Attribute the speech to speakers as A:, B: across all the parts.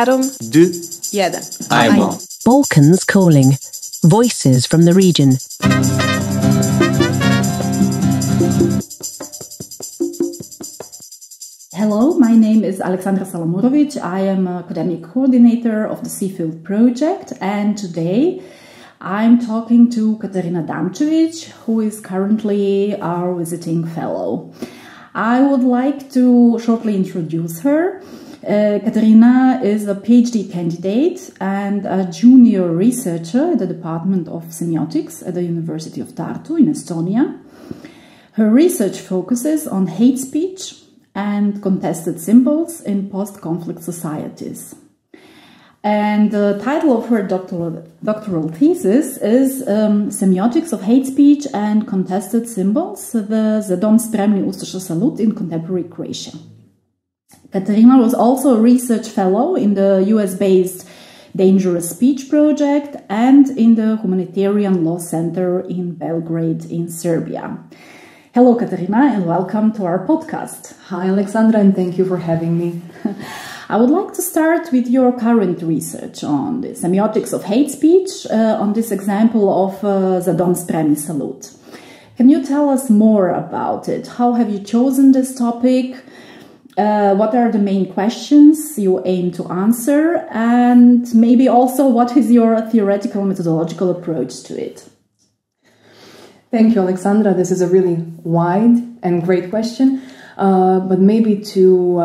A: 4,
B: 2,
A: 1.
B: Ajmo.
C: Balkans calling. Voices from the region.
D: Hello, my name is Aleksandra Salamurović. I am a academic coordinator of the Seafield project, and today I'm talking to Katarina Damčević, who is currently our visiting fellow. I would like to shortly introduce her. Katarina is a PhD candidate and a junior researcher at the Department of Semiotics at the University of Tartu in Estonia. Her research focuses on hate speech and contested symbols in post-conflict societies. And the title of her doctoral thesis is Semiotics of Hate Speech and Contested Symbols, the Za dom spremni Ustaša salute in Contemporary Croatia. Katarina was also a research fellow in the US-based Dangerous Speech Project and in the Humanitarian Law Center in Belgrade in Serbia. Hello, Katarina, and welcome to our podcast.
E: Hi, Alexandra, and thank you for having me.
D: I would like to start with your current research on the semiotics of hate speech, on this example of Za dom spremni salute. Can you tell us more about it? How have you chosen this topic? What are the main questions you aim to answer? And maybe also what is your theoretical methodological approach to it?
E: Thank you, Alexandra. This is a really wide and great question. But maybe to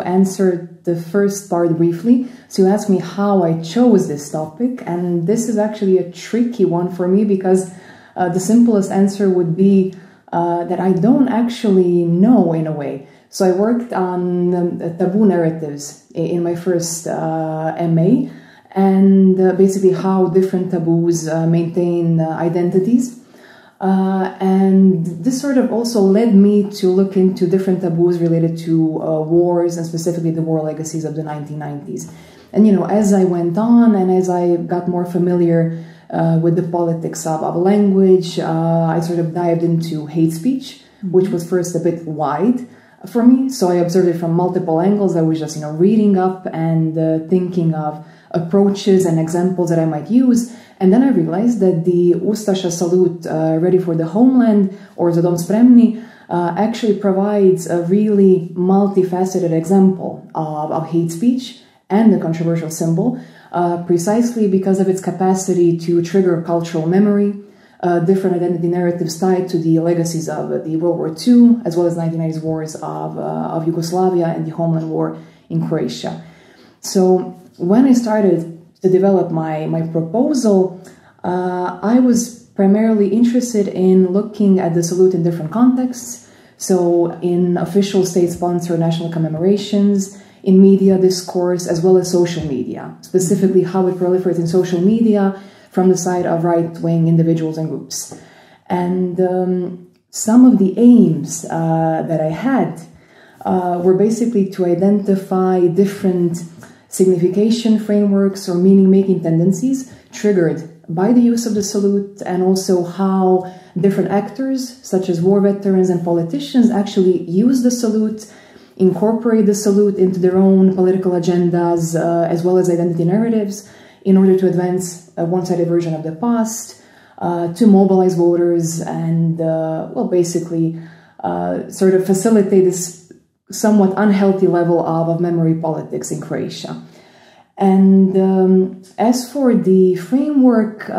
E: answer the first part briefly. So you asked me how I chose this topic, and this is actually a tricky one for me because the simplest answer would be that I don't actually know in a way. So I worked on taboo narratives in my first MA, and basically how different taboos maintain identities. And this sort of also led me to look into different taboos related to wars, and specifically the war legacies of the 1990s. And, you know, as I went on and as I got more familiar with the politics of language, I sort of dived into hate speech, which was first a bit wide for me. So I observed it from multiple angles. I was just, you know, reading up and thinking of approaches and examples that I might use. And then I realized that the Ustaša salute, ready for the homeland, or Za dom spremni, actually provides a really multifaceted example of hate speech and a controversial symbol, precisely because of its capacity to trigger cultural memory, different identity narratives tied to the legacies of the World War II, as well as 1990s wars of Yugoslavia and the homeland war in Croatia. So when I started to develop my proposal, I was primarily interested in looking at the salute in different contexts. So in official state-sponsored national commemorations, in media discourse, as well as social media, specifically how it proliferates in social media from the side of right-wing individuals and groups. And some of the aims that I had were basically to identify different signification frameworks or meaning-making tendencies triggered by the use of the salute, and also how different actors, such as war veterans and politicians, actually use the salute, incorporate the salute into their own political agendas, as well as identity narratives, in order to advance a one-sided version of the past, to mobilize voters, and, well, basically sort of facilitate this somewhat unhealthy level of memory politics in Croatia. And as for the framework,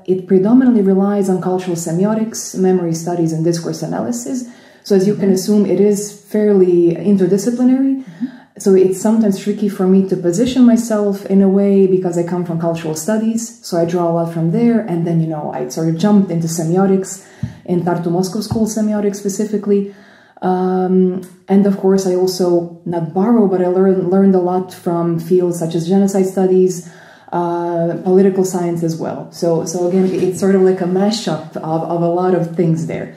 E: it predominantly relies on cultural semiotics, memory studies, and discourse analysis. So as you can assume, it is fairly interdisciplinary. So it's sometimes tricky for me to position myself in a way because I come from cultural studies. So I draw a lot from there. And then, you know, I sort of jumped into semiotics, in Tartu Moscow School semiotics specifically. And of course, I also, not borrow, but I learned a lot from fields such as genocide studies, political science as well. So again, it's sort of like a mashup of a lot of things there.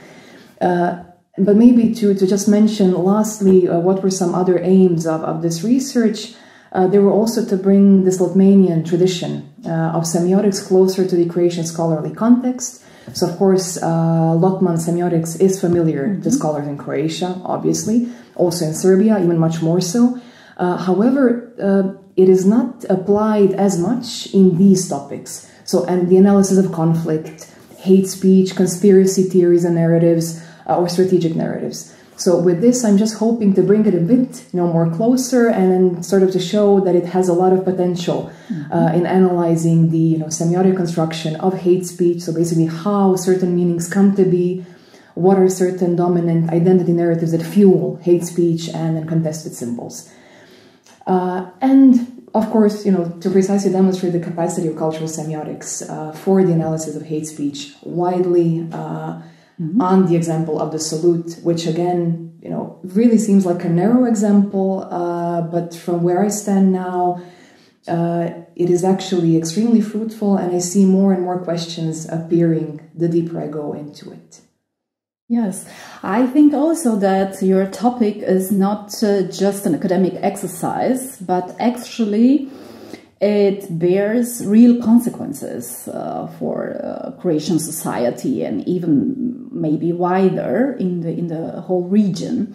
E: But maybe to just mention lastly, what were some other aims of this research? They were also to bring this Lithuanian tradition of semiotics closer to the Croatian scholarly context. So, of course, Lotman semiotics is familiar to scholars in Croatia, obviously, also in Serbia, even much more so. However, it is not applied as much in these topics. So, and the analysis of conflict, hate speech, conspiracy theories and narratives, or strategic narratives. So with this, I'm just hoping to bring it a bit, more closer, and then sort of to show that it has a lot of potential in analyzing the, semiotic construction of hate speech. So basically, how certain meanings come to be, what are certain dominant identity narratives that fuel hate speech, and then contested symbols. And of course, to precisely demonstrate the capacity of cultural semiotics for the analysis of hate speech widely. On the example of the salute, which again, really seems like a narrow example, but from where I stand now, it is actually extremely fruitful, and I see more and more questions appearing the deeper I go into it.
D: Yes, I think also that your topic is not just an academic exercise, but actually it bears real consequences for Croatian society, and even maybe wider in the whole region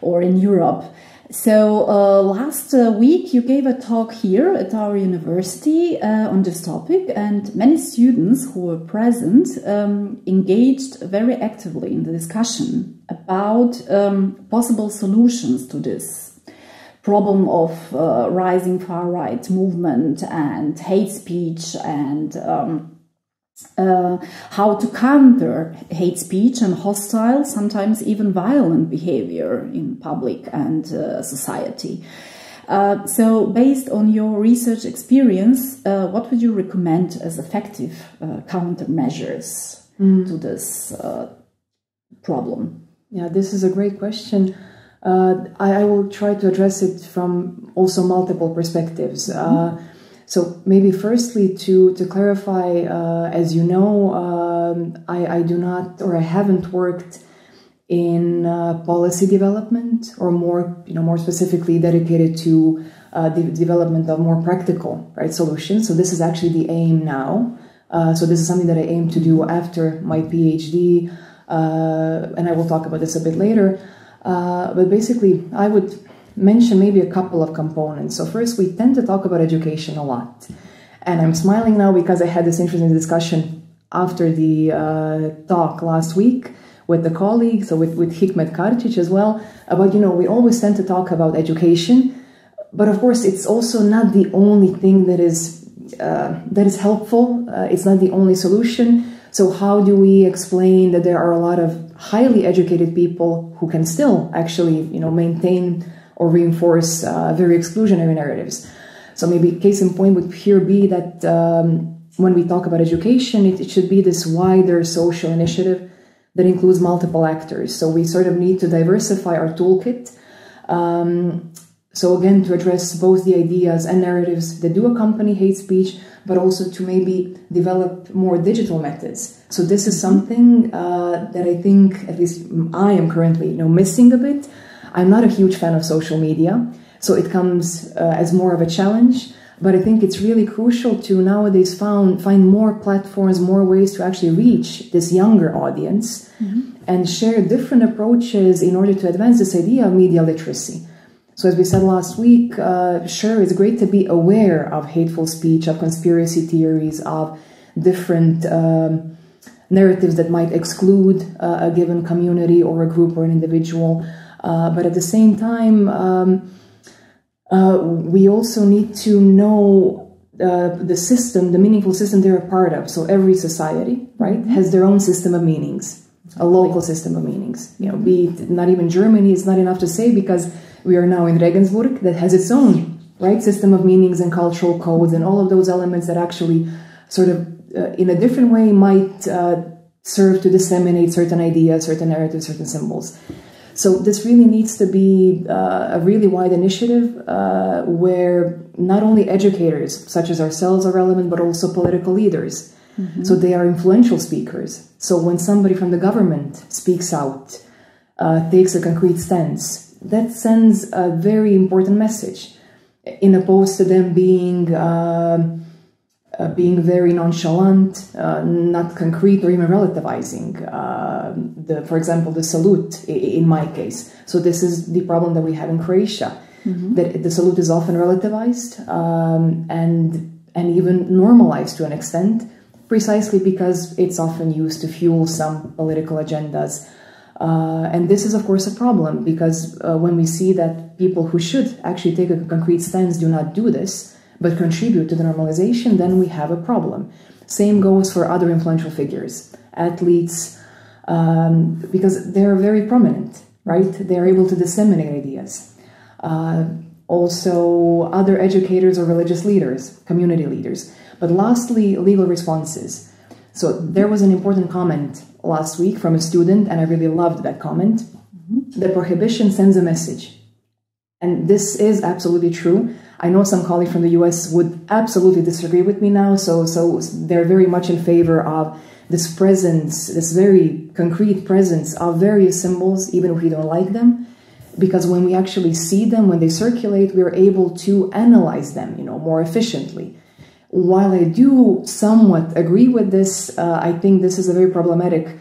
D: or in Europe. So last week you gave a talk here at our university on this topic, and many students who were present engaged very actively in the discussion about possible solutions to this problem of rising far-right movement and hate speech, and how to counter hate speech and hostile, sometimes even violent behavior in public and society. So based on your research experience, what would you recommend as effective countermeasures to this problem?
E: Yeah, this is a great question. I will try to address it from also multiple perspectives. So maybe firstly to clarify, as you know, I do not, or I haven't worked in policy development, or more specifically dedicated to the development of more practical solutions. So this is actually the aim now. So this is something that I aim to do after my PhD, and I will talk about this a bit later. But basically, I would mention maybe a couple of components. So first, we tend to talk about education a lot. And I'm smiling now because I had this interesting discussion after the talk last week with the colleagues, so with Hikmet Karčić as well, about, we always tend to talk about education. But of course, it's also not the only thing that is helpful. It's not the only solution. So how do we explain that there are a lot of highly educated people who can still actually, maintain or reinforce very exclusionary narratives? So maybe case in point would here be that when we talk about education, it should be this wider social initiative that includes multiple actors. So we sort of need to diversify our toolkit. So again, to address both the ideas and narratives that do accompany hate speech, but also to maybe develop more digital methods. So this is something that I think, at least I am currently, missing a bit. I'm not a huge fan of social media, so it comes as more of a challenge. But I think it's really crucial to nowadays find more platforms, more ways to actually reach this younger audience and share different approaches in order to advance this idea of media literacy. So as we said last week, sure, it's great to be aware of hateful speech, of conspiracy theories, of different narratives that might exclude a given community or a group or an individual. But at the same time, we also need to know the system, the meaningful system they're a part of. So every society, right, has their own system of meanings, a local system of meanings. Be it not even Germany, it's not enough to say, because we are now in Regensburg that has its own, system of meanings and cultural codes and all of those elements that actually sort of, in a different way, might serve to disseminate certain ideas, certain narratives, certain symbols. So this really needs to be a really wide initiative where not only educators, such as ourselves, are relevant, but also political leaders. So they are influential speakers. So when somebody from the government speaks out, takes a concrete stance, that sends a very important message, in opposed to them being very nonchalant, not concrete, or even relativizing. For example, the salute in my case. So this is the problem that we have in Croatia. that the salute is often relativized and even normalized to an extent, precisely because it's often used to fuel some political agendas. And this is, of course, a problem, because when we see that people who should actually take a concrete stance do not do this, but contribute to the normalization, then we have a problem. Same goes for other influential figures, athletes, because they're very prominent, right? They're able to disseminate ideas. Also, other educators or religious leaders, community leaders. But lastly, legal responses. So there was an important comment last week from a student, and I really loved that comment. The prohibition sends a message. And this is absolutely true. I know some colleagues from the US would absolutely disagree with me now, so they're very much in favor of this presence, this very concrete presence of various symbols, even if we don't like them. Because when we actually see them, when they circulate, we're able to analyze them, more efficiently. While I do somewhat agree with this, I think this is a very problematic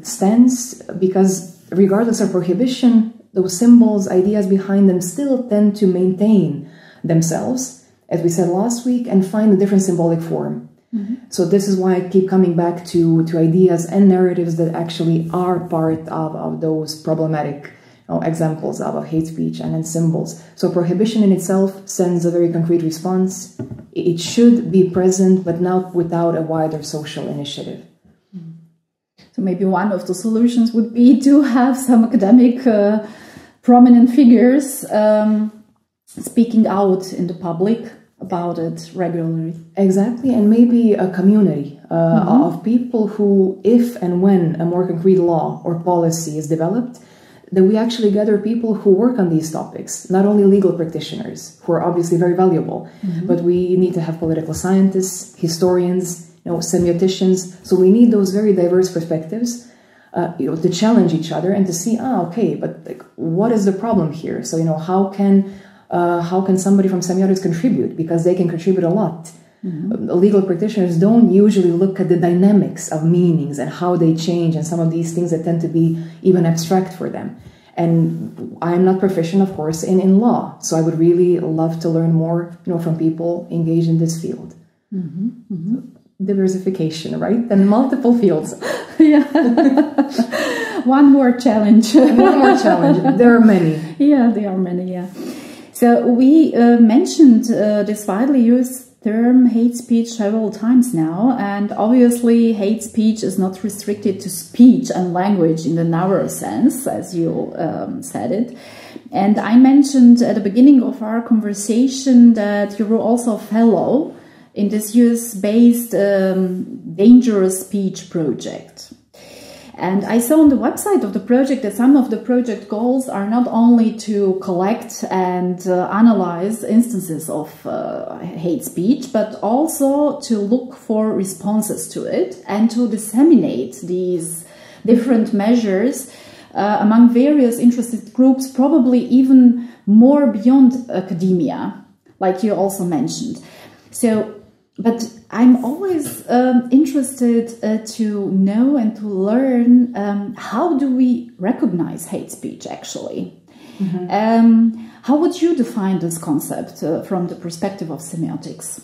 E: stance, because regardless of prohibition, those symbols, ideas behind them still tend to maintain themselves, as we said last week, and find a different symbolic form. So this is why I keep coming back to ideas and narratives that actually are part of those problematic examples of hate speech and symbols. So prohibition in itself sends a very concrete response. It should be present, but not without a wider social initiative.
D: So maybe one of the solutions would be to have some academic prominent figures speaking out in the public about it regularly.
E: Exactly, and maybe a community of people who, if and when a more concrete law or policy is developed, then we actually gather people who work on these topics, not only legal practitioners, who are obviously very valuable, but we need to have political scientists, historians, semioticians. So we need those very diverse perspectives, to challenge each other and to see, okay, but what is the problem here? So, how can somebody from semiotics contribute? Because they can contribute a lot. Legal practitioners don't usually look at the dynamics of meanings and how they change, and some of these things that tend to be even abstract for them. And I'm not proficient, of course, in law, so I would really love to learn more, from people engaged in this field. Diversification, right? And multiple fields.
D: Yeah. One more challenge.
E: One more challenge. There are many.
D: Yeah, there are many, yeah. So we mentioned this widely used term hate speech several times now, and obviously hate speech is not restricted to speech and language in the narrow sense, as you said it. And I mentioned at the beginning of our conversation that you were also a fellow in this US-based dangerous speech project. And I saw on the website of the project that some of the project goals are not only to collect and analyze instances of hate speech, but also to look for responses to it and to disseminate these different measures among various interested groups, probably even more beyond academia, like you also mentioned. So, but I'm always interested to know and to learn how do we recognize hate speech actually? How would you define this concept from the perspective of semiotics?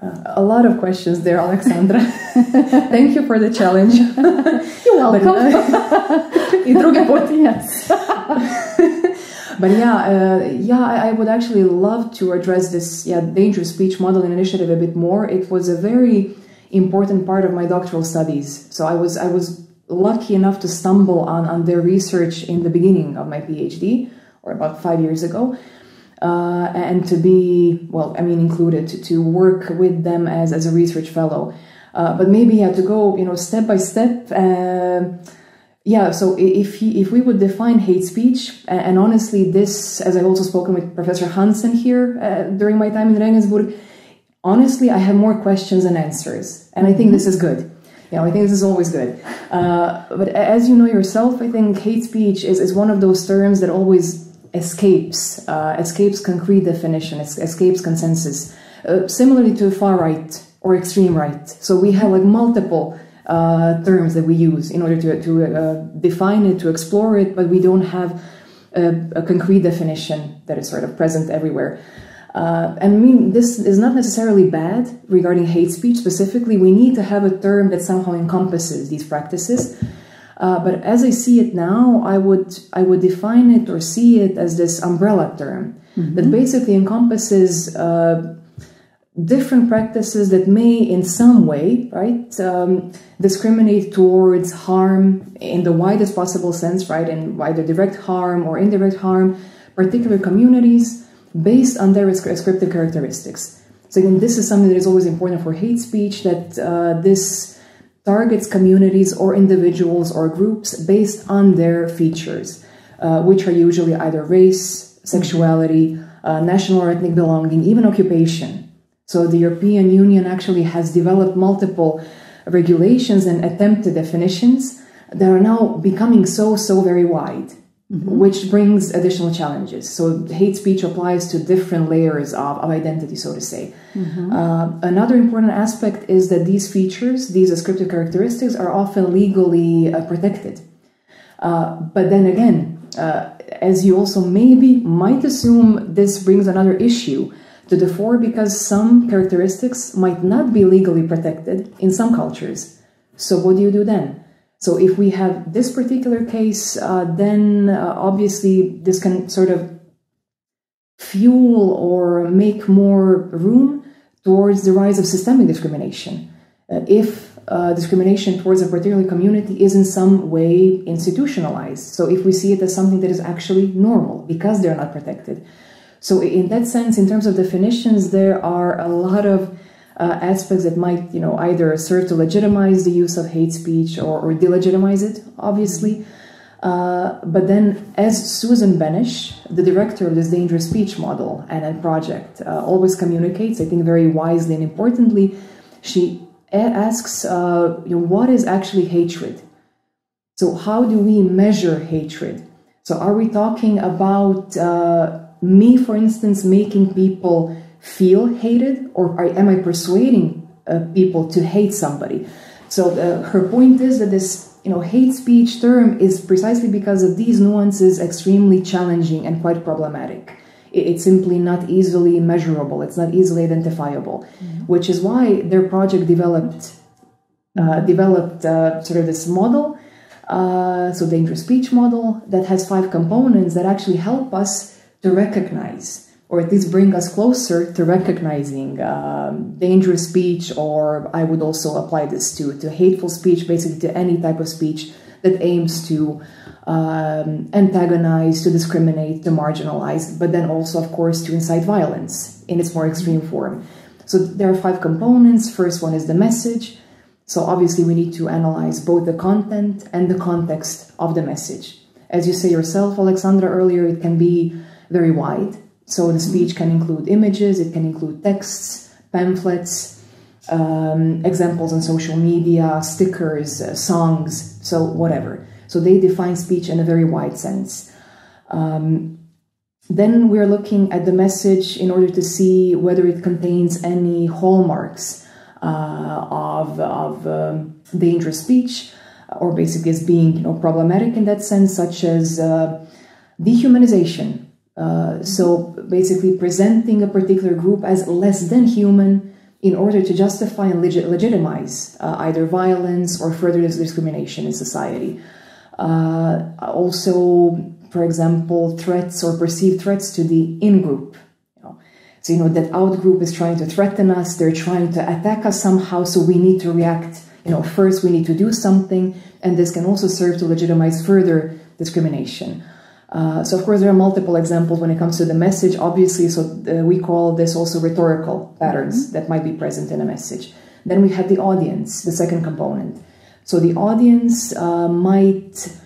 E: A lot of questions there, Aleksandra. Thank you for the challenge.
D: You're welcome.
E: I drugi put.
D: Yes.
E: But I would actually love to address this dangerous speech modeling initiative a bit more. It was a very important part of my doctoral studies. So I was lucky enough to stumble on their research in the beginning of my PhD, or about 5 years ago, and to be, included to work with them as a research fellow. But maybe to go, step by step. So if we would define hate speech, and honestly this, as I've also spoken with Professor Hansen here during my time in Regensburg, honestly I have more questions than answers, and I think this is good. I think this is always good. But as you know yourself, I think hate speech is one of those terms that always escapes concrete definition, escapes consensus, similarly to far right or extreme right. So we have multiple terms that we use in order to define it, to explore it, but we don't have a concrete definition that is sort of present everywhere. And I mean, this is not necessarily bad regarding hate speech specifically. We need to have a term that somehow encompasses these practices. But as I see it now, I would define it or see it as this umbrella term that basically encompasses different practices that may in some way, right, discriminate towards harm in the widest possible sense, right, and either direct harm or indirect harm, particular communities based on their descriptive characteristics. So again, this is something that is always important for hate speech, that this targets communities or individuals or groups based on their features, which are usually either race, sexuality, national or ethnic belonging, even occupation. So the European Union actually has developed multiple regulations and attempted definitions that are now becoming so very wide, which brings additional challenges. So hate speech applies to different layers of identity, so to say. Another important aspect is that these features, these descriptive characteristics, are often legally protected. But then again, as you also maybe might assume, this brings another issue to the fore, because some characteristics might not be legally protected in some cultures. So what do you do then? So if we have this particular case, then obviously this can sort of fuel or make more room towards the rise of systemic discrimination. If discrimination towards a particular community is in some way institutionalized. So if we see it as something that is actually normal because they're not protected. So in that sense, in terms of definitions, there are a lot of aspects that might, either serve to legitimize the use of hate speech or delegitimize it, obviously. But then, as Susan Benesch, the director of this dangerous speech model and project, always communicates, I think very wisely and importantly, she asks, what is actually hatred? So how do we measure hatred? So are we talking about me, for instance, making people feel hated, or am I persuading people to hate somebody? So her point is that this hate speech term is precisely because of these nuances extremely challenging and quite problematic. It's simply not easily measurable. It's not easily identifiable, which is why their project developed sort of this model, so dangerous speech model, that has 5 components that actually help us to recognize, or at least bring us closer to recognizing dangerous speech, or I would also apply this to hateful speech, basically to any type of speech that aims to antagonize, to discriminate, to marginalize, but then also, of course, to incite violence in its more extreme form. So there are 5 components. First one is the message. So obviously we need to analyze both the content and the context of the message. As you say yourself, Aleksandra, earlier, it can be very wide. So the speech can include images, it can include texts, pamphlets, examples on social media, stickers, songs, so whatever. So they define speech in a very wide sense. Then we're looking at the message in order to see whether it contains any hallmarks of dangerous speech, or basically as being problematic in that sense, such as dehumanization. So basically presenting a particular group as less than human in order to justify and legitimize either violence or further discrimination in society. Also, for example, threats or perceived threats to the in-group. So, that out-group is trying to threaten us, they're trying to attack us somehow, so we need to react. First we need to do something, and this can also serve to legitimize further discrimination. So, of course, there are multiple examples when it comes to the message, obviously, so we call this also rhetorical patterns that might be present in a message. Then we have the audience, the second component. So the audience might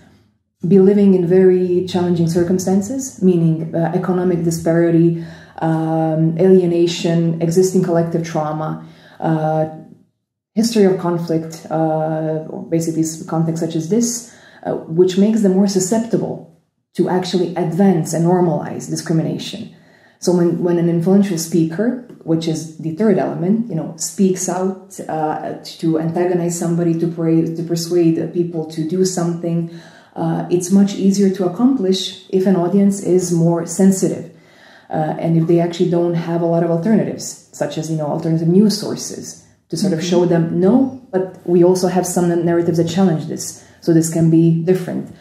E: be living in very challenging circumstances, meaning economic disparity, alienation, existing collective trauma, history of conflict, or basically contexts such as this, which makes them more susceptible to actually advance and normalize discrimination. So when an influential speaker, which is the third element, speaks out to antagonize somebody, to persuade people to do something, it's much easier to accomplish if an audience is more sensitive. And if they actually don't have a lot of alternatives, such as, alternative news sources, to sort of show them, no, but we also have some narratives that challenge this, so this can be different.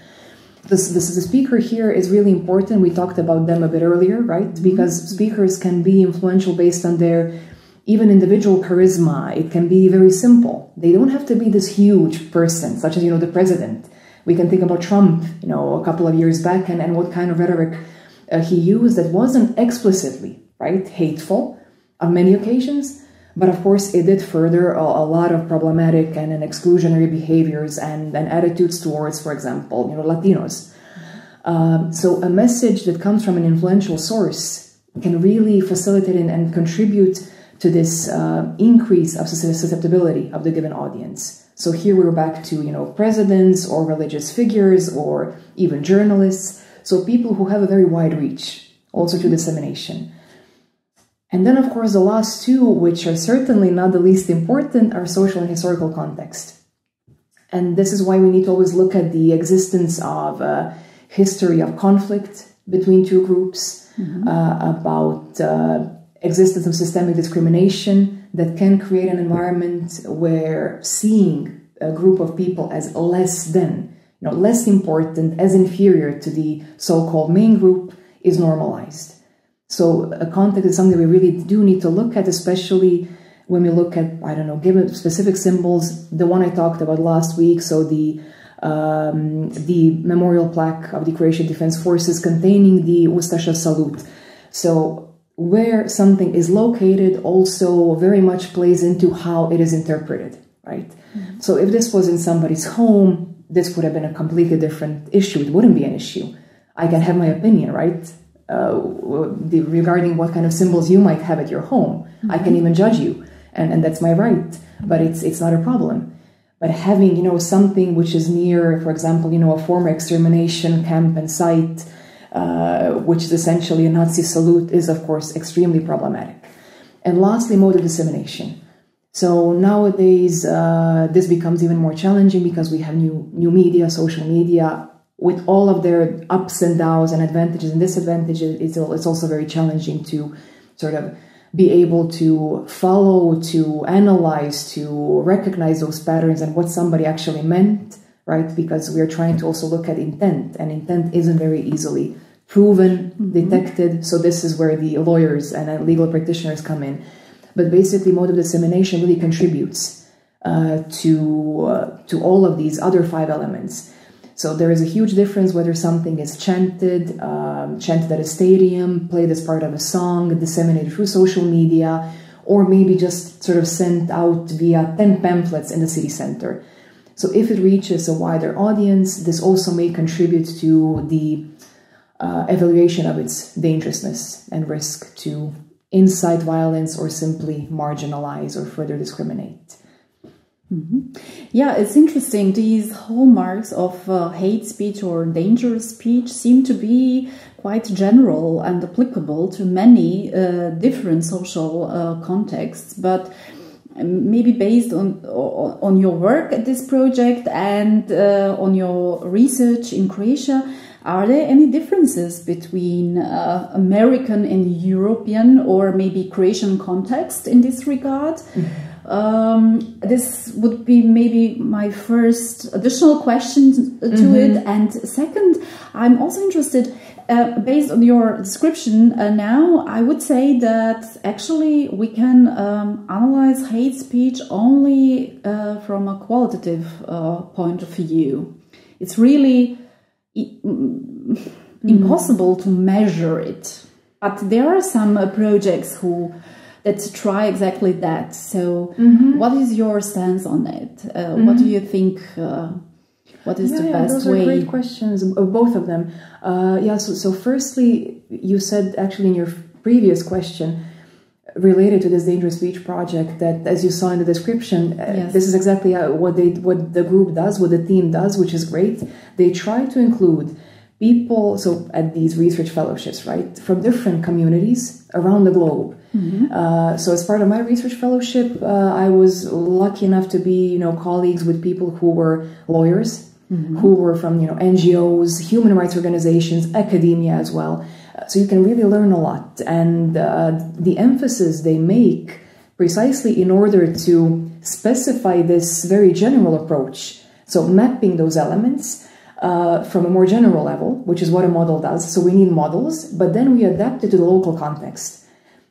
E: The speaker here is really important. We talked about them a bit earlier, right? Because speakers can be influential based on their even individual charisma. It can be very simple. They don't have to be this huge person, such as, the president. We can think about Trump, a couple of years back, and what kind of rhetoric he used that wasn't explicitly, right, hateful on many occasions. But of course, it did further a lot of problematic and exclusionary behaviors and attitudes towards, for example, Latinos. So a message that comes from an influential source can really facilitate and contribute to this increase of susceptibility of the given audience. So here we're back to, presidents or religious figures or even journalists. So people who have a very wide reach also to dissemination. And then, of course, the last two, which are certainly not the least important, are social and historical context. And this is why we need to always look at the existence of history of conflict between two groups, about existence of systemic discrimination that can create an environment where seeing a group of people as less than, less important, as inferior to the so-called main group is normalized. So a context is something we really do need to look at, especially when we look at, given specific symbols. The one I talked about last week, so the memorial plaque of the Croatian Defense Forces containing the Ustaša salute. So where something is located also very much plays into how it is interpreted, right? So if this was in somebody's home, this would have been a completely different issue. It wouldn't be an issue. I can have my opinion, right? Regarding what kind of symbols you might have at your home. I can even judge you, and that's my right, but it's not a problem. But having, something which is near, for example, a former extermination camp and site, which is essentially a Nazi salute, is, of course, extremely problematic. And lastly, mode of dissemination. So nowadays, this becomes even more challenging because we have new media, social media, with all of their ups and downs and advantages and disadvantages. It's also very challenging to sort of be able to follow, to analyze, to recognize those patterns and what somebody actually meant, right? Because we're trying to also look at intent, and intent isn't very easily proven, detected. So this is where the lawyers and legal practitioners come in. But basically, mode of dissemination really contributes to all of these other 5 elements. So there is a huge difference whether something is chanted at a stadium, played as part of a song, disseminated through social media, or maybe just sort of sent out via 10 pamphlets in the city center. So if it reaches a wider audience, this also may contribute to the evaluation of its dangerousness and risk to incite violence or simply marginalize or further discriminate.
D: Yeah, it's interesting. These hallmarks of hate speech or dangerous speech seem to be quite general and applicable to many different social contexts, but maybe based on your work at this project and on your research in Croatia, are there any differences between American and European or maybe Croatian context in this regard? This would be maybe my first additional question to it. And second, I'm also interested, based on your description now, I would say that actually we can analyze hate speech only from a qualitative point of view. It's really impossible to measure it. But there are some projects that try exactly that. So what is your stance on it? What do you think, what is the best
E: those
D: way?
E: Those are great questions, both of them. So firstly, you said actually in your previous question, related to this dangerous speech project, that as you saw in the description, this is exactly what the group does, what the team does, which is great. They try to include people, so at these research fellowships, right, from different communities around the globe. So as part of my research fellowship, I was lucky enough to be, colleagues with people who were lawyers, who were from, you know, NGOs, human rights organizations, academia as well. So you can really learn a lot. And the emphasis they make precisely in order to specify this very general approach. So mapping those elements from a more general level, which is what a model does. So we need models, but then we adapt it to the local context.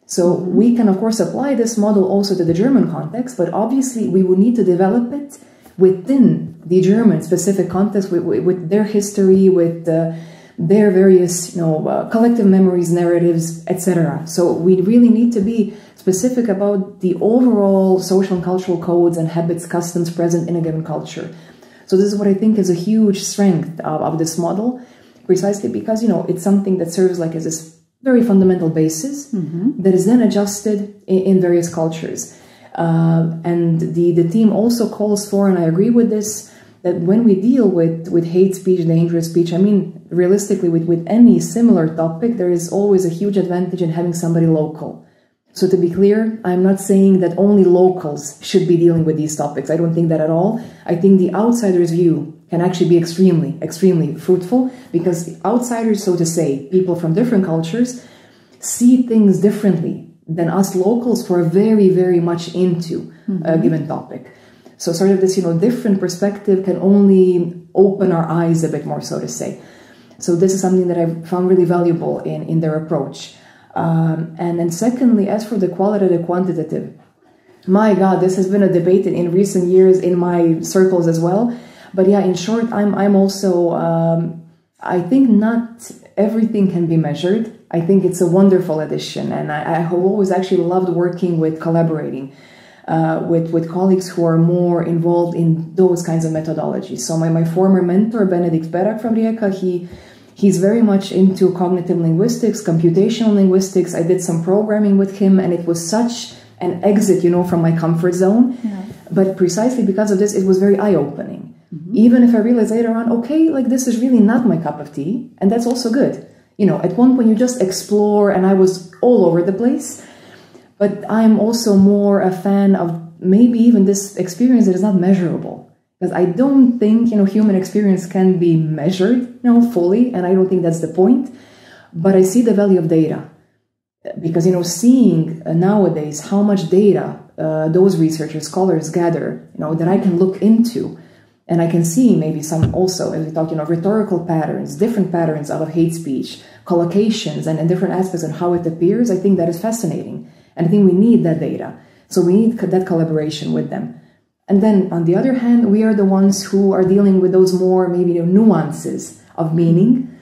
E: So we can, of course, apply this model also to the German context, but obviously we will need to develop it within the German specific context, with their history, with their various, you know, collective memories, narratives, etc. So we really need to be specific about the overall social and cultural codes and habits, customs present in a given culture. So this is what I think is a huge strength of this model, precisely because, you know, it's something that serves like as this very fundamental basis that is then adjusted in various cultures. And the team also calls for, and I agree with this, that when we deal with hate speech, dangerous speech, I mean, realistically, with any similar topic, there is always a huge advantage in having somebody local. So to be clear, I'm not saying that only locals should be dealing with these topics. I don't think that at all. I think the outsider's view can actually be extremely, extremely fruitful, because outsiders, so to say, people from different cultures, see things differently than us locals who are very, very much into a given topic. So sort of this, you know, different perspective can only open our eyes a bit more, so to say. So this is something that I found really valuable in their approach. And then secondly, as for the qualitative, quantitative, my God, this has been a debate in recent years in my circles as well. But yeah, in short, I'm also, I think not everything can be measured. I think it's a wonderful addition. And I have always actually loved working with, collaborating with colleagues who are more involved in those kinds of methodologies. So my former mentor, Benedikt Berak from Rijeka, he's very much into cognitive linguistics, computational linguistics. I did some programming with him, and it was such an exit, you know, from my comfort zone. Yeah. But precisely because of this, it was very eye-opening. Even if I realized later on, okay, like this is really not my cup of tea, and that's also good. You know, at one point you just explore, and I was all over the place. But I'm also more a fan of maybe even this experience that is not measurable. Because I don't think, you know, human experience can be measured, you know, fully, and I don't think that's the point. But I see the value of data. Because, you know, seeing nowadays how much data those researchers, scholars gather, you know, that I can look into, and I can see maybe some also, as we talked, you know, rhetorical patterns, different patterns of hate speech, collocations, and different aspects of how it appears. I think that is fascinating. And I think we need that data. So we need that collaboration with them. And then, on the other hand, we are the ones who are dealing with those more, maybe, you know, nuances of meaning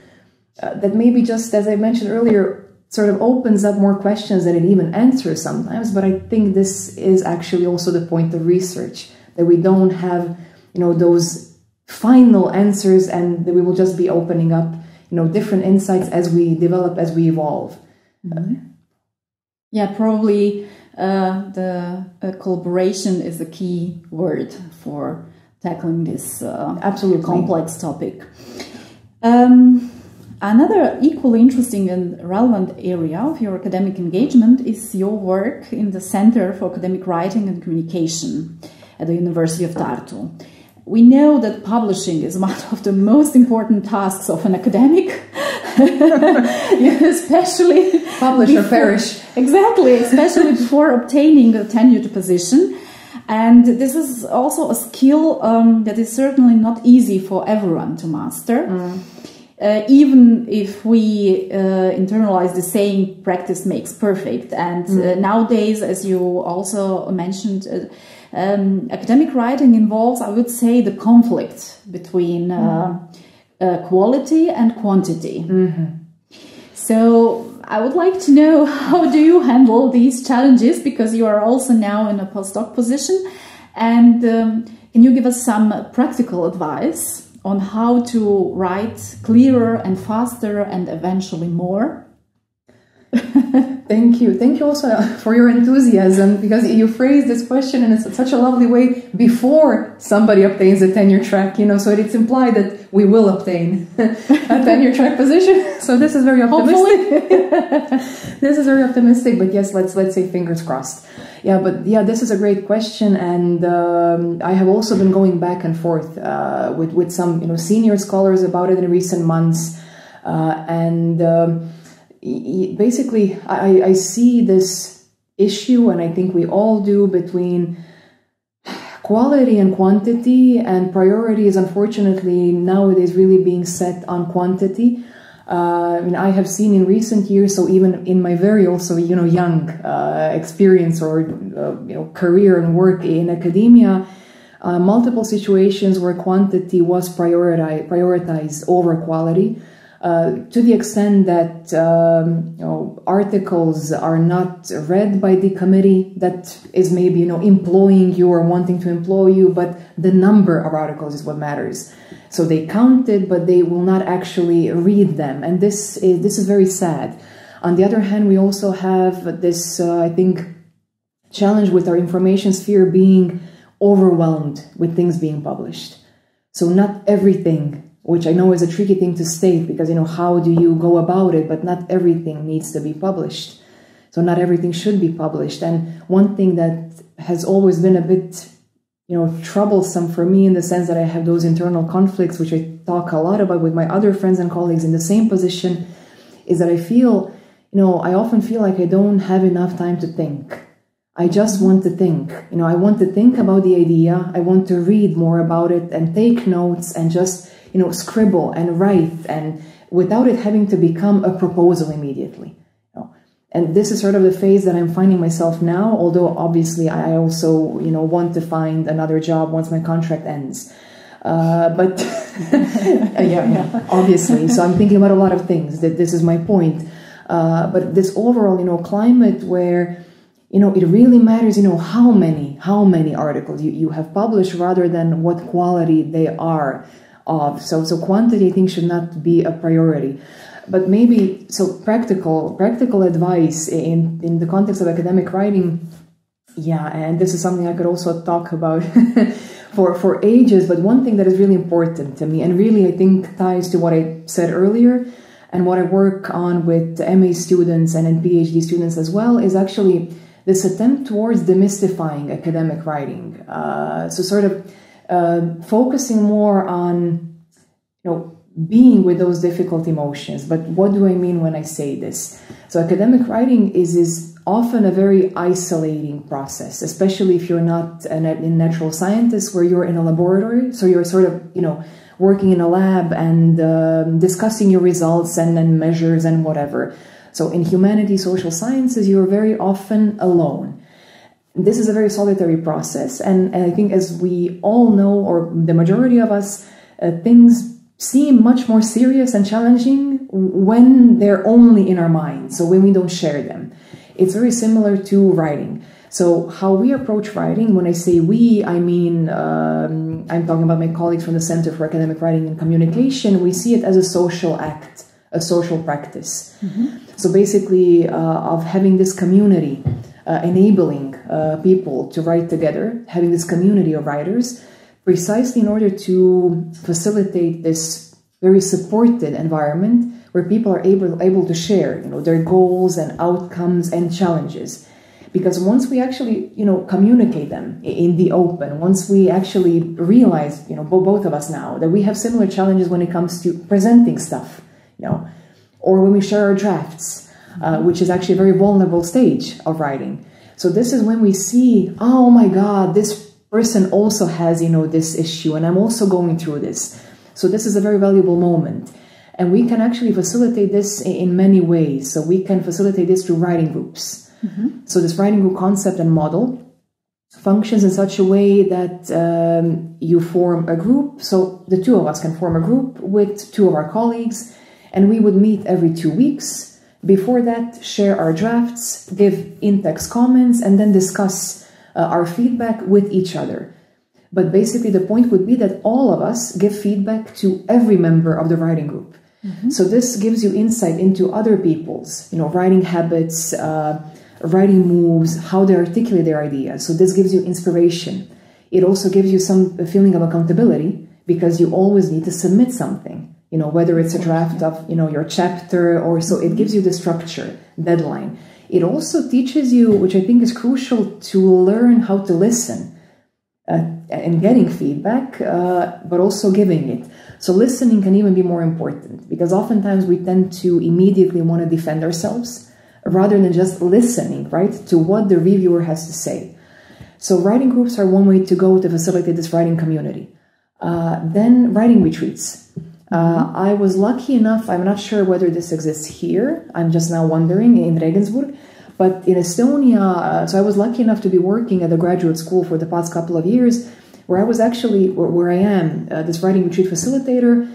E: that maybe just, as I mentioned earlier, sort of opens up more questions than it even answers sometimes. But I think this is actually also the point of research, that we don't have, you know, those final answers, and that we will just be opening up, you know, different insights as we develop, as we evolve.
D: Yeah, probably the collaboration is a key word for tackling this absolutely complex topic. Another equally interesting and relevant area of your academic engagement is your work in the Center for Academic Writing and Communication at the University of Tartu. We know that publishing is one of the most important tasks of an academic, especially
E: publish or perish.
D: Exactly, especially before obtaining a tenured position. And this is also a skill that is certainly not easy for everyone to master. Even if we internalize the saying, practice makes perfect. And nowadays, as you also mentioned, academic writing involves, I would say, the conflict between quality and quantity. So I would like to know, how do you handle these challenges? Because you are also now in a postdoc position. And can you give us some practical advice on how to write clearer and faster and eventually more?
E: Thank you. Thank you also for your enthusiasm, because you phrased this question in such a lovely way before somebody obtains a tenure track, so it's implied that we will obtain a tenure track position. So this is very optimistic. This is very optimistic, but yes, let's say fingers crossed. Yeah, but yeah, this is a great question, and I have also been going back and forth with some senior scholars about it in recent months, basically, I see this issue, and I think we all do, between quality and quantity, and priority is unfortunately nowadays really being set on quantity. I have seen in recent years, so even in my very also young experience or career and work in academia, multiple situations where quantity was prioritized over quality. To the extent that articles are not read by the committee that is maybe employing you or wanting to employ you, but the number of articles is what matters. So they count it, but they will not actually read them, and this is very sad. On the other hand, we also have this I think challenge with our information sphere being overwhelmed with things being published. So not everything, which I know is a tricky thing to state, because, how do you go about it? But not everything needs to be published. So not everything should be published. And one thing that has always been a bit, troublesome for me, in the sense that I have those internal conflicts, which I talk a lot about with my other friends and colleagues in the same position, is that I feel, I often feel like I don't have enough time to think. I just want to think. I want to think about the idea. I want to read more about it and take notes and just scribble and write, and without it having to become a proposal immediately. And this is sort of the phase that I'm finding myself now, although obviously I also, want to find another job once my contract ends. But yeah, obviously. So I'm thinking about a lot of things. That this is my point. But this overall, climate where, it really matters, how many articles you have published rather than what quality they are of. So quantity, I think, should not be a priority. But maybe, so practical advice in the context of academic writing, yeah, and this is something I could also talk about for ages, but one thing that is really important to me, and really I think ties to what I said earlier, and what I work on with MA students and PhD students as well, is actually this attempt towards demystifying academic writing. So sort of focusing more on, being with those difficult emotions. But what do I mean when I say this? So academic writing is often a very isolating process, especially if you're not in natural scientists, where you're in a laboratory. So you're sort of, working in a lab and discussing your results and then measures and whatever. So in humanities, social sciences, you're very often alone. This is a very solitary process. And I think, as we all know, or the majority of us, things seem much more serious and challenging when they're only in our minds, so when we don't share them. It's very similar to writing. So how we approach writing, when I say we, I mean, I'm talking about my colleagues from the Center for Academic Writing and Communication, we see it as a social act, a social practice. Mm-hmm. So basically, of having this community, enabling people to write together, having this community of writers, precisely in order to facilitate this very supported environment where people are able to share, their goals and outcomes and challenges. Because once we actually, communicate them in the open, once we actually realize, both of us now, that we have similar challenges when it comes to presenting stuff, or when we share our drafts, which is actually a very vulnerable stage of writing. So this is when we see, oh my God, this person also has, this issue, and I'm also going through this. So this is a very valuable moment. And we can actually facilitate this in many ways. So we can facilitate this through writing groups. Mm-hmm. So this writing group concept and model functions in such a way that you form a group. So the two of us can form a group with two of our colleagues, and we would meet every 2 weeks. Before that, share our drafts, give in-text comments, and then discuss our feedback with each other. But basically the point would be that all of us give feedback to every member of the writing group. So this gives you insight into other people's, writing habits, writing moves, how they articulate their ideas. So this gives you inspiration. It also gives you some feeling of accountability because you always need to submit something, whether it's a draft of, your chapter or so. It gives you the structure, deadline. It also teaches you, which I think is crucial, to learn how to listen and getting feedback, but also giving it. So listening can even be more important because oftentimes we tend to immediately want to defend ourselves rather than just listening, right, to what the reviewer has to say. So writing groups are one way to go to facilitate this writing community. Then writing retreats. I was lucky enough, I'm not sure whether this exists here, I'm just now wondering, in Regensburg, but in Estonia, so I was lucky enough to be working at the graduate school for the past couple of years, where I was actually, where I am, this writing retreat facilitator.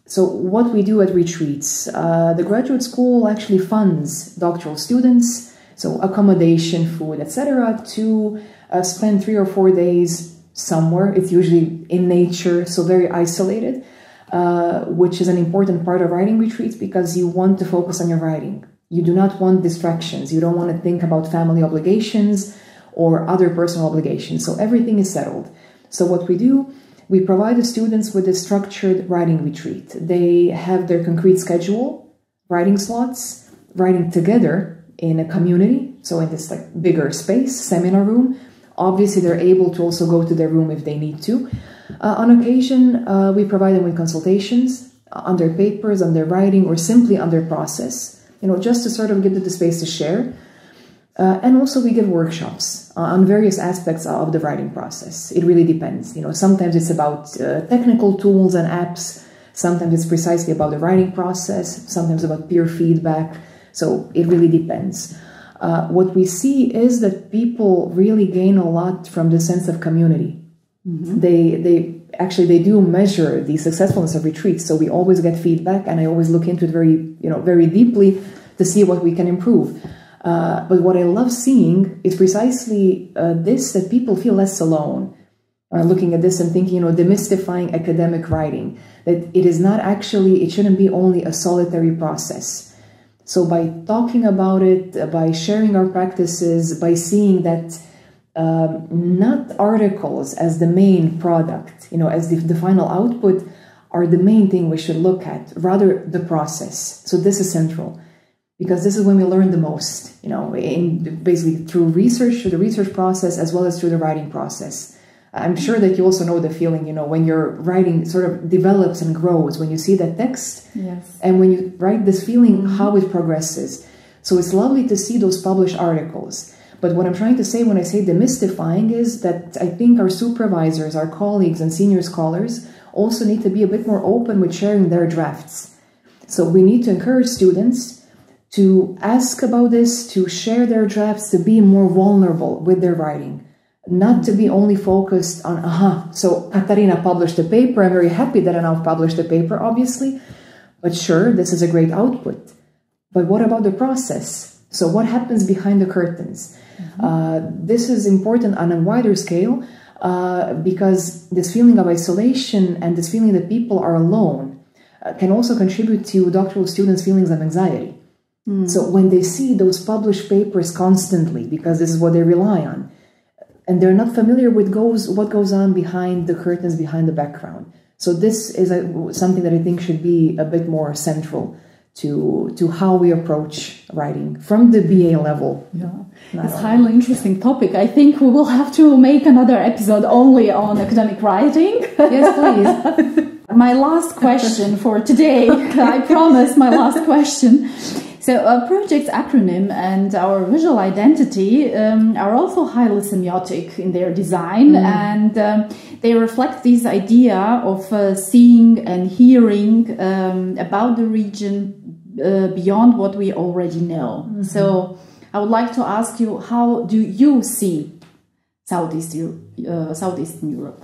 E: So what we do at retreats, the graduate school actually funds doctoral students, so accommodation, food, etc., to spend 3 or 4 days somewhere. It's usually in nature, so very isolated, which is an important part of writing retreats because you want to focus on your writing. You do not want distractions. You don't want to think about family obligations or other personal obligations. So everything is settled. So what we do, we provide the students with a structured writing retreat. They have their concrete schedule, writing slots, writing together in a community, so in this bigger space, seminar room. Obviously, they're able to also go to their room if they need to. On occasion, we provide them with consultations on their papers, on their writing, or simply on their process, just to sort of give them the space to share. And also we give workshops on various aspects of the writing process. It really depends. Sometimes it's about technical tools and apps. Sometimes it's precisely about the writing process. Sometimes about peer feedback. So it really depends. What we see is that people really gain a lot from the sense of community. They do measure the successfulness of retreats. So we always get feedback, and I always look into it very deeply to see what we can improve. But what I love seeing is precisely this, that people feel less alone. Looking at this and thinking, demystifying academic writing, that it is not actually, it shouldn't be only a solitary process. So by talking about it, by sharing our practices, by seeing that not articles as the main product, as the final output are the main thing we should look at, rather the process. So this is central. Because this is when we learn the most, basically through research, through the research process, as well as through the writing process. I'm sure that you also know the feeling, when your writing sort of develops and grows, when you see that text,
D: yes,
E: and when you write this feeling, how it progresses. So it's lovely to see those published articles. But what I'm trying to say when I say demystifying is that I think our supervisors, our colleagues and senior scholars also need to be a bit more open with sharing their drafts. So we need to encourage students to ask about this, to share their drafts, to be more vulnerable with their writing, not to be only focused on, so Katarina published a paper, I'm very happy that I now published a paper, obviously, but sure, this is a great output. But what about the process? So what happens behind the curtains? This is important on a wider scale because this feeling of isolation and this feeling that people are alone can also contribute to doctoral students' feelings of anxiety. So when they see those published papers constantly, because this is what they rely on, and they're not familiar with what goes on behind the curtains, behind the background. So this is something that I think should be a bit more central to how we approach writing from the BA level.
D: Yeah, it's a highly interesting topic. I think we will have to make another episode only on academic writing.
E: Yes, please.
D: My last question for today, I promise my last question. So a project's acronym and our visual identity are also highly semiotic in their design, and they reflect this idea of seeing and hearing about the region beyond what we already know. So I would like to ask you, how do you see Southeastern Europe?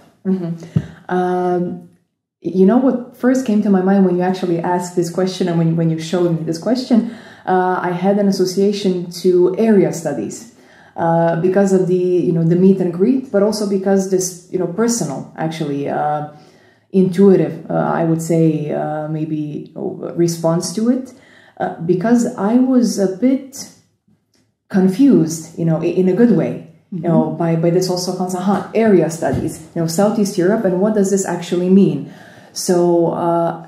E: What first came to my mind when you actually asked this question and when you showed me this question, I had an association to area studies because of the meet and greet, but also because this, personal, actually, intuitive, I would say, maybe response to it, because I was a bit confused, in a good way, by this also concept, area studies, Southeast Europe, and what does this actually mean? So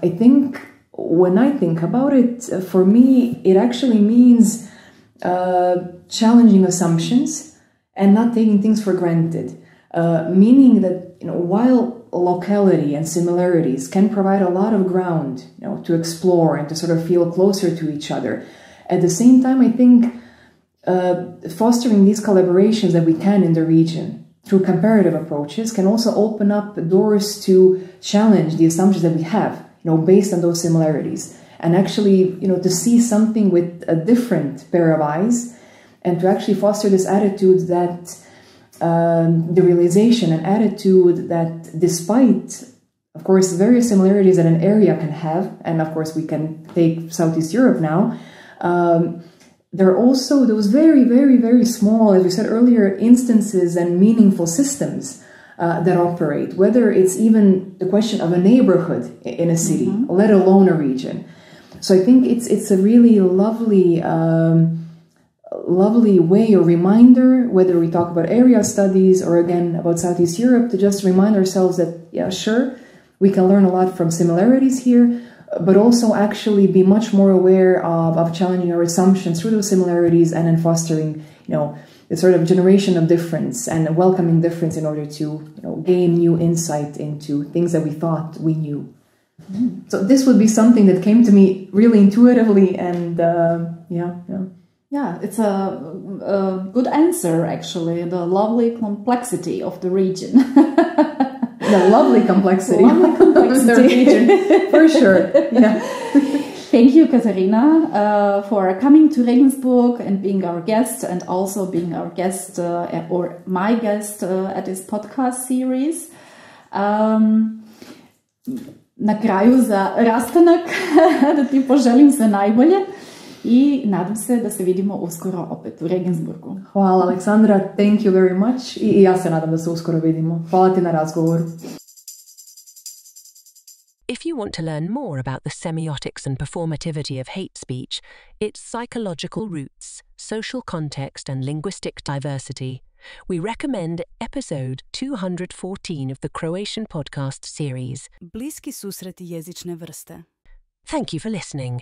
E: I think when I think about it, for me, it actually means challenging assumptions and not taking things for granted, meaning that, while locality and similarities can provide a lot of ground, to explore and to sort of feel closer to each other, at the same time, I think fostering these collaborations that we can in the region through comparative approaches can also open up doors to challenge the assumptions that we have, based on those similarities, and actually, to see something with a different pair of eyes, and to actually foster this attitude that the realization and attitude that despite, of course, various similarities that an area can have, and of course we can take Southeast Europe now, there are also those very, very, very small, as we said earlier, instances and meaningful systems that operate, whether it's even the question of a neighborhood in a city, let alone a region. So I think it's a really lovely way or reminder, whether we talk about area studies or again about Southeast Europe, to just remind ourselves that, yeah, sure, we can learn a lot from similarities here, but also actually be much more aware of challenging our assumptions through those similarities and then fostering, the sort of generation of difference and welcoming difference in order to gain new insight into things that we thought we knew. So this would be something that came to me really intuitively, and
D: Yeah, it's a good answer, actually. The lovely complexity of the region.
E: The lovely complexity,
D: of the region.
E: For sure. Yeah.
D: Thank you, Katarina, for coming to Regensburg and being our guest, and also being our guest or my guest at this podcast series. Na kraju za rastanak da ti poželim sve najbolje i nadam se da se vidimo uskoro opet u Regensburgu.
E: Hvala, Aleksandra. Thank you very much. I ja se nadam da se uskoro vidimo. Hvala ti na razgovoru.
C: If you want to learn more about the semiotics and performativity of hate speech, its psychological roots, social context, and linguistic diversity, we recommend episode 214 of the Croatian podcast series.
A: Bliski susreti jezične vrste.
C: Thank you for listening.